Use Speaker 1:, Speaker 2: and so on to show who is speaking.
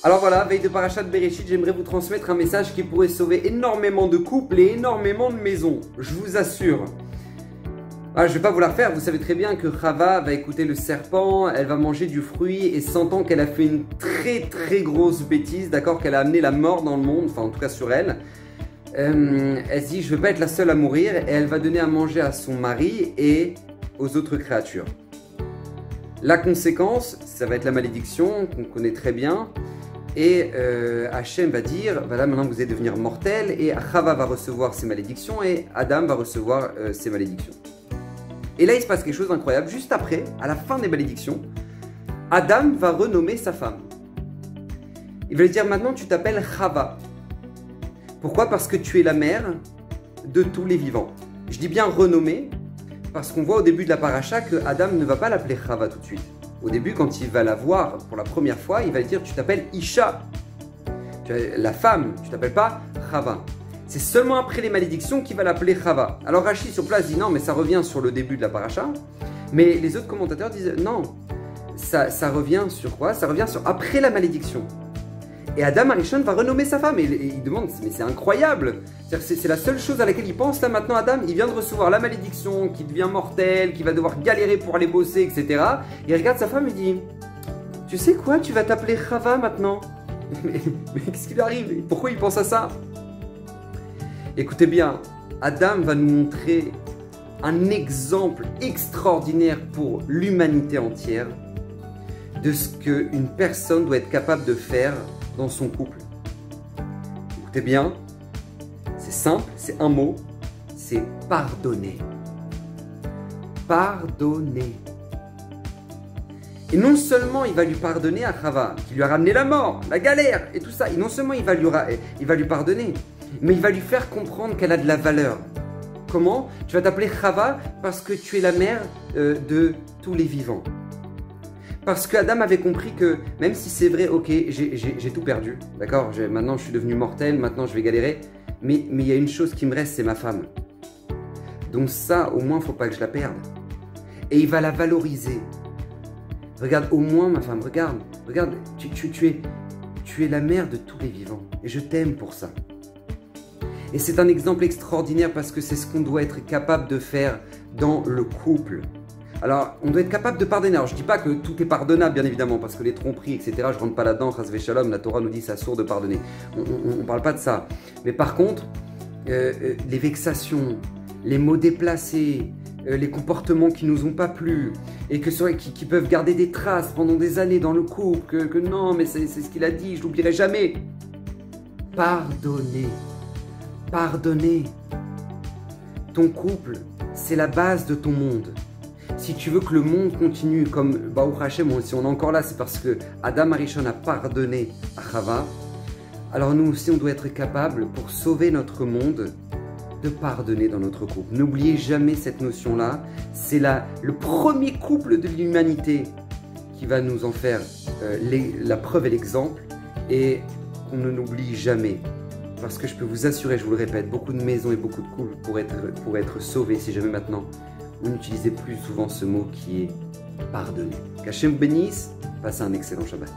Speaker 1: Alors voilà, veille de Parashat Bereshit, j'aimerais vous transmettre un message qui pourrait sauver énormément de couples et énormément de maisons. Je vous assure. Je ne vais pas vous la refaire, vous savez très bien que Chava va écouter le serpent, elle va manger du fruit et sentant qu'elle a fait une très grosse bêtise, d'accord, qu'elle a amené la mort dans le monde, enfin en tout cas sur elle, elle se dit je ne veux pas être la seule à mourir et elle va donner à manger à son mari et aux autres créatures. La conséquence, ça va être la malédiction qu'on connaît très bien. Et Hachem va dire, voilà, maintenant vous allez devenir mortel, et Chava va recevoir ses malédictions, et Adam va recevoir ses malédictions. Et là, il se passe quelque chose d'incroyable. Juste après, à la fin des malédictions, Adam va renommer sa femme. Il va lui dire, maintenant tu t'appelles Chava. Pourquoi? Parce que tu es la mère de tous les vivants. Je dis bien renommer, parce qu'on voit au début de la paracha que Adam ne va pas l'appeler Chava tout de suite. Au début, quand il va la voir pour la première fois, il va lui dire « Tu t'appelles Isha ». La femme, tu t'appelles pas Chava. C'est seulement après les malédictions qu'il va l'appeler Chava. Alors Rashi sur place dit non, mais ça revient sur le début de la paracha. Mais les autres commentateurs disent non, ça revient sur quoi? Ça revient sur après la malédiction. Et Adam Arishon va renommer sa femme et il demande, mais c'est incroyable. C'est la seule chose à laquelle il pense là maintenant. Adam, il vient de recevoir la malédiction, qui devient mortel, qui va devoir galérer pour aller bosser, etc. Il regarde sa femme et dit, tu sais quoi, tu vas t'appeler Chava maintenant. Mais qu'est-ce qui lui arrive? Pourquoi il pense à ça? Écoutez bien, Adam va nous montrer un exemple extraordinaire pour l'humanité entière de ce qu'une personne doit être capable de faire dans son couple. Écoutez bien, c'est simple, c'est un mot, c'est pardonner. Pardonner. Et non seulement il va lui pardonner à Chava, qui lui a ramené la mort, la galère et tout ça, et non seulement il va lui pardonner, mais il va lui faire comprendre qu'elle a de la valeur. Comment? Tu vas t'appeler Chava parce que tu es la mère de tous les vivants. Parce qu'Adam avait compris que, même si c'est vrai, ok, j'ai tout perdu, d'accord, maintenant je suis devenu mortel, maintenant je vais galérer, mais il y a une chose qui me reste, c'est ma femme. Donc ça, au moins, il ne faut pas que je la perde. Et il va la valoriser. Regarde, au moins ma femme, regarde, tu es la mère de tous les vivants, et je t'aime pour ça. Et c'est un exemple extraordinaire parce que c'est ce qu'on doit être capable de faire dans le couple. Alors, on doit être capable de pardonner. Alors, je ne dis pas que tout est pardonnable, bien évidemment, parce que les tromperies, etc., je ne rentre pas là-dedans, Chasvé Shalom, la Torah nous dit que c'est sourd de pardonner. On ne parle pas de ça. Mais par contre, les vexations, les mots déplacés, les comportements qui ne nous ont pas plu, et qui peuvent garder des traces pendant des années dans le couple, que non, mais c'est ce qu'il a dit, je ne l'oublierai jamais. Pardonner. Pardonner. Ton couple, c'est la base de ton monde. Si tu veux que le monde continue comme Baruch Hashem, si on est encore là, c'est parce que Adam Arishon a pardonné à Chava. Alors nous aussi, on doit être capable, pour sauver notre monde, de pardonner dans notre couple. N'oubliez jamais cette notion-là. C'est le premier couple de l'humanité qui va nous en faire la preuve et l'exemple. Et qu'on ne l'oublie jamais. Parce que je peux vous assurer, je vous le répète, beaucoup de maisons et beaucoup de couples pour être sauvés si jamais maintenant vous n'utilisez plus souvent ce mot qui est pardonner. Qu'Hachem bénisse, passez un excellent Shabbat.